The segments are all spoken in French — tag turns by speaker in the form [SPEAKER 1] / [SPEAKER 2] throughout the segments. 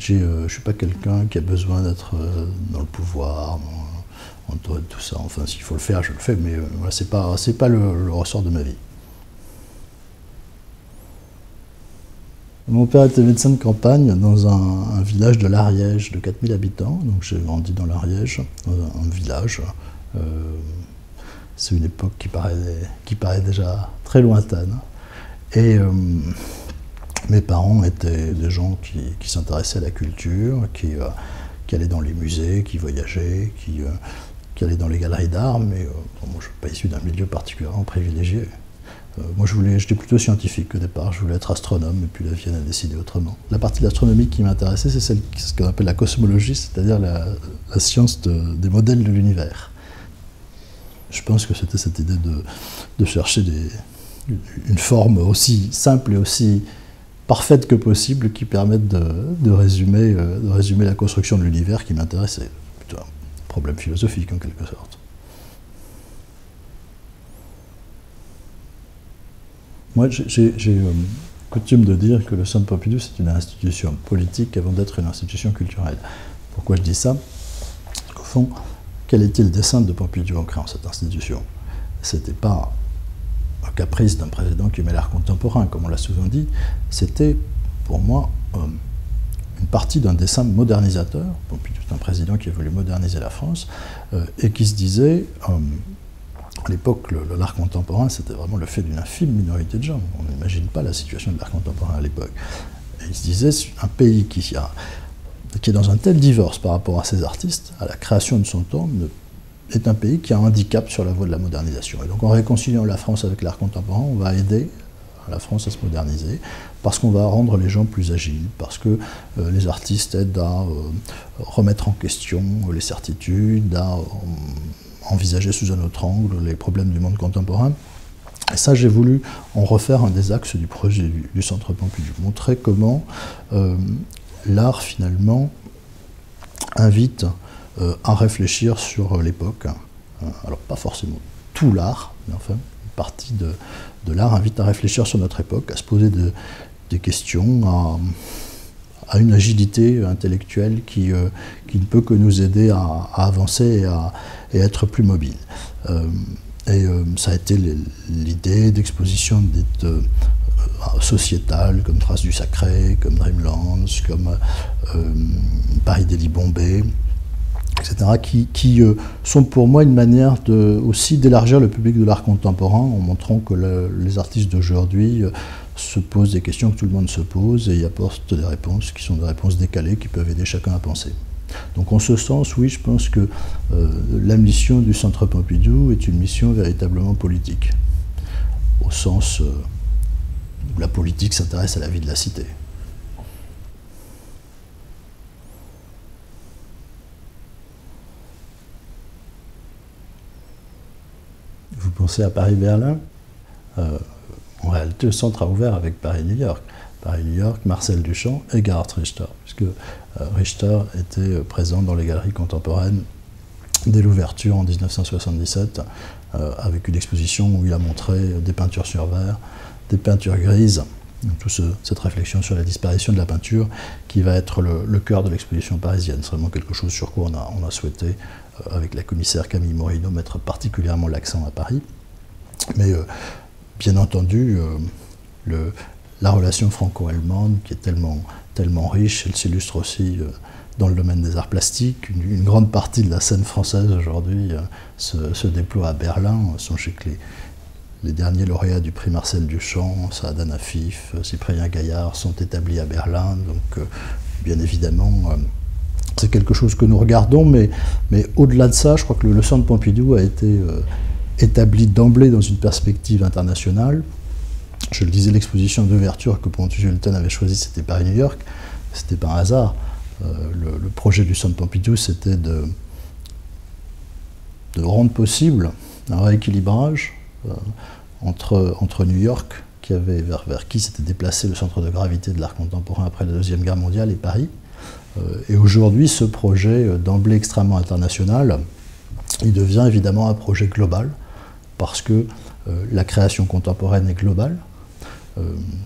[SPEAKER 1] Je suis pas quelqu'un qui a besoin d'être dans le pouvoir, tout ça. Enfin, s'il faut le faire, je le fais, mais voilà, c'est pas le ressort de ma vie. Mon père était médecin de campagne dans un village de l'Ariège de 4000 habitants. Donc j'ai grandi dans l'Ariège, dans un village. C'est une époque qui paraît déjà très lointaine. Et mes parents étaient des gens qui s'intéressaient à la culture, qui allaient dans les musées, qui voyageaient, qui allaient dans les galeries d'art, mais moi je ne suis pas issu d'un milieu particulièrement privilégié. Moi j'étais plutôt scientifique au départ, je voulais être astronome, et puis la vie en a décidé autrement. La partie de l'astronomie qui m'intéressait, c'est ce qu'on appelle la cosmologie, c'est-à-dire la science des modèles de l'univers. Je pense que c'était cette idée de chercher une forme aussi simple et aussi parfaite que possible qui permette de résumer la construction de l'univers qui m'intéressait. Plutôt un problème philosophique en quelque sorte. Moi, j'ai coutume de dire que le Centre Pompidou, c'est une institution politique avant d'être une institution culturelle. Pourquoi je dis ça? Au fond, quel était le dessein de Pompidou en créant cette institution? C'était pas un caprice d'un président qui aimait l'art contemporain, comme on l'a souvent dit. C'était, pour moi, une partie d'un dessein modernisateur. Pompidou est un président qui a voulu moderniser la France et qui se disait... À l'époque, l'art contemporain, c'était vraiment le fait d'une infime minorité de gens. On n'imagine pas la situation de l'art contemporain à l'époque. Et il se disait, un pays qui est dans un tel divorce par rapport à ses artistes, à la création de son temps, est un pays qui a un handicap sur la voie de la modernisation. Et donc en réconciliant la France avec l'art contemporain, on va aider la France à se moderniser, parce qu'on va rendre les gens plus agiles, parce que les artistes aident à remettre en question les certitudes, à envisager sous un autre angle les problèmes du monde contemporain. Et ça, j'ai voulu en refaire un des axes du projet du Centre Pompidou, montrer comment l'art, finalement, invite à réfléchir sur l'époque. Alors, pas forcément tout l'art, mais enfin, une partie de l'art invite à réfléchir sur notre époque, à se poser des questions, à une agilité intellectuelle qui ne peut que nous aider à avancer et à être plus mobile. Ça a été l'idée d'expositions dites sociétales, comme Traces du Sacré, comme Dreamlands, comme Paris Delhi Bombay, etc., qui sont pour moi une manière aussi d'élargir le public de l'art contemporain en montrant que les artistes d'aujourd'hui se posent des questions que tout le monde se pose et y apportent des réponses qui sont des réponses décalées qui peuvent aider chacun à penser. Donc en ce sens, oui, je pense que la mission du Centre Pompidou est une mission véritablement politique, au sens où la politique s'intéresse à la vie de la cité. Vous pensez à Paris-Berlin? En réalité, le centre a ouvert avec Paris-New York. Paris-New York, Marcel Duchamp et Gerhard Richter, puisque Richter était présent dans les galeries contemporaines dès l'ouverture en 1977, avec une exposition où il a montré des peintures sur verre, des peintures grises, toute cette réflexion sur la disparition de la peinture qui va être le cœur de l'exposition parisienne. C'est vraiment quelque chose sur quoi on a souhaité, avec la commissaire Camille Morino, mettre particulièrement l'accent à Paris. Mais bien entendu, la relation franco-allemande, qui est tellement riche, elle s'illustre aussi dans le domaine des arts plastiques. Une grande partie de la scène française aujourd'hui se déploie à Berlin. Songez que les derniers lauréats du prix Marcel Duchamp, Saadan Afif, Cyprien Gaillard, sont établis à Berlin. Donc, bien évidemment, c'est quelque chose que nous regardons, mais au-delà de ça, je crois que le Centre Pompidou a été établi d'emblée dans une perspective internationale. Je le disais, l'exposition d'ouverture que Pontus Hulten avait choisie, c'était Paris-New York. C'était pas un hasard. Le projet du Centre Pompidou, c'était de rendre possible un rééquilibrage entre New York, vers qui s'était déplacé le centre de gravité de l'art contemporain après la Deuxième Guerre mondiale, et Paris. Et aujourd'hui, ce projet d'emblée extrêmement international, il devient évidemment un projet global, parce que la création contemporaine est globale.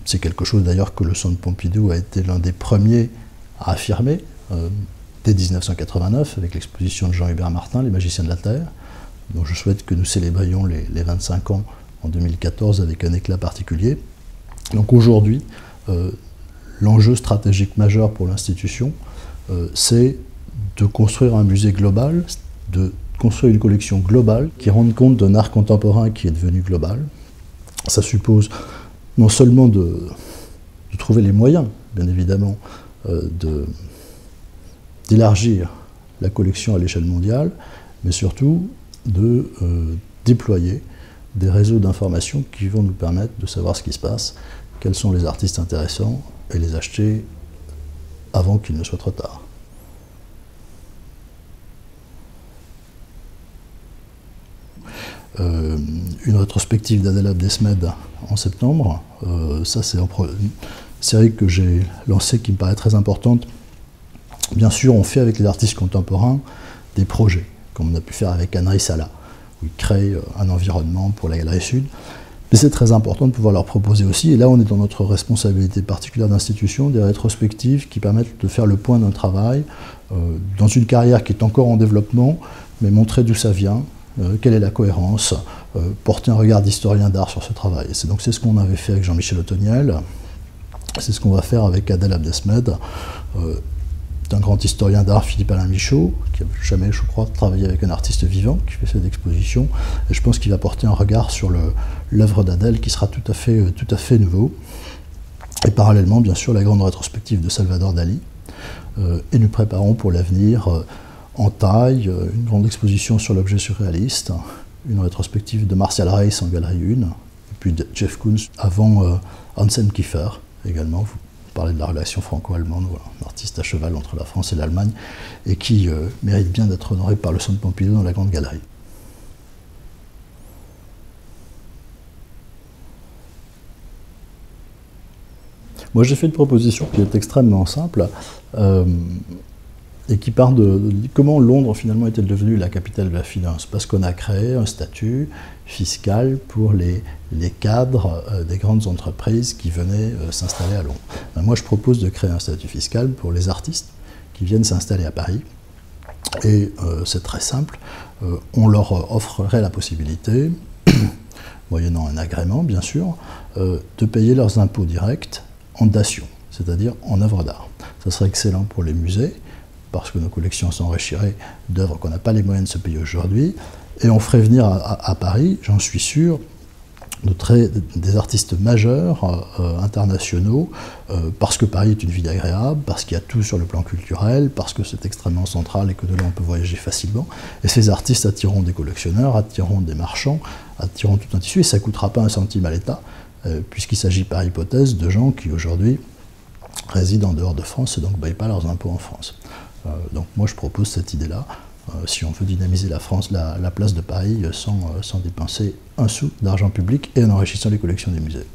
[SPEAKER 1] C'est quelque chose d'ailleurs que le Centre Pompidou a été l'un des premiers a affirmé dès 1989 avec l'exposition de Jean-Hubert Martin, Les Magiciens de la Terre, dont je souhaite que nous célébrions les 25 ans en 2014 avec un éclat particulier. Donc aujourd'hui, l'enjeu stratégique majeur pour l'institution, c'est de construire un musée global, de construire une collection globale qui rende compte d'un art contemporain qui est devenu global. Ça suppose non seulement de trouver les moyens, bien évidemment, d'élargir la collection à l'échelle mondiale, mais surtout de déployer des réseaux d'information qui vont nous permettre de savoir ce qui se passe, quels sont les artistes intéressants, et les acheter avant qu'il ne soit trop tard. Une rétrospective d'Adel Abdesmed en septembre, ça c'est une série que j'ai lancée qui me paraît très importante. Bien sûr, on fait avec les artistes contemporains des projets, comme on a pu faire avec Henri Sala, où il crée un environnement pour la Galerie Sud. Mais c'est très important de pouvoir leur proposer aussi, et là on est dans notre responsabilité particulière d'institution, des rétrospectives qui permettent de faire le point d'un travail, dans une carrière qui est encore en développement, mais montrer d'où ça vient, quelle est la cohérence, porter un regard d'historien d'art sur ce travail. Donc c'est ce qu'on avait fait avec Jean-Michel Othoniel, c'est ce qu'on va faire avec Adel Abdesmed, un grand historien d'art, Philippe-Alain Michaud, qui n'a jamais, je crois, travaillé avec un artiste vivant, qui fait cette exposition. Et je pense qu'il va porter un regard sur l'œuvre d'Adel qui sera tout à fait nouveau. Et parallèlement, bien sûr, la grande rétrospective de Salvador Dali. Et nous préparons pour l'avenir, en taille, une grande exposition sur l'objet surréaliste, une rétrospective de Martial Reis en Galerie 1, et puis de Jeff Koons avant Hansen Kiefer également. Parler de la relation franco-allemande, voilà, un artiste à cheval entre la France et l'Allemagne, et qui mérite bien d'être honoré par le Centre Pompidou dans la Grande Galerie. Moi j'ai fait une proposition qui est extrêmement simple, et qui part de comment Londres finalement est-elle devenue la capitale de la finance, parce qu'on a créé un statut fiscal pour les cadres des grandes entreprises qui venaient s'installer à Londres. Ben, moi je propose de créer un statut fiscal pour les artistes qui viennent s'installer à Paris, et c'est très simple, on leur offrerait la possibilité, moyennant un agrément bien sûr, de payer leurs impôts directs en dation, c'est-à-dire en œuvres d'art. Ça serait excellent pour les musées, parce que nos collections s'enrichiraient d'œuvres qu'on n'a pas les moyens de se payer aujourd'hui, et on ferait venir à Paris, j'en suis sûr, des artistes majeurs, internationaux, parce que Paris est une ville agréable, parce qu'il y a tout sur le plan culturel, parce que c'est extrêmement central et que de là on peut voyager facilement, et ces artistes attireront des collectionneurs, attireront des marchands, attireront tout un tissu, et ça ne coûtera pas un centime à l'État, puisqu'il s'agit par hypothèse de gens qui aujourd'hui résident en dehors de France et donc ne payent pas leurs impôts en France. Donc moi je propose cette idée-là, si on veut dynamiser la France, la place de Paris sans dépenser un sou d'argent public et en enrichissant les collections des musées.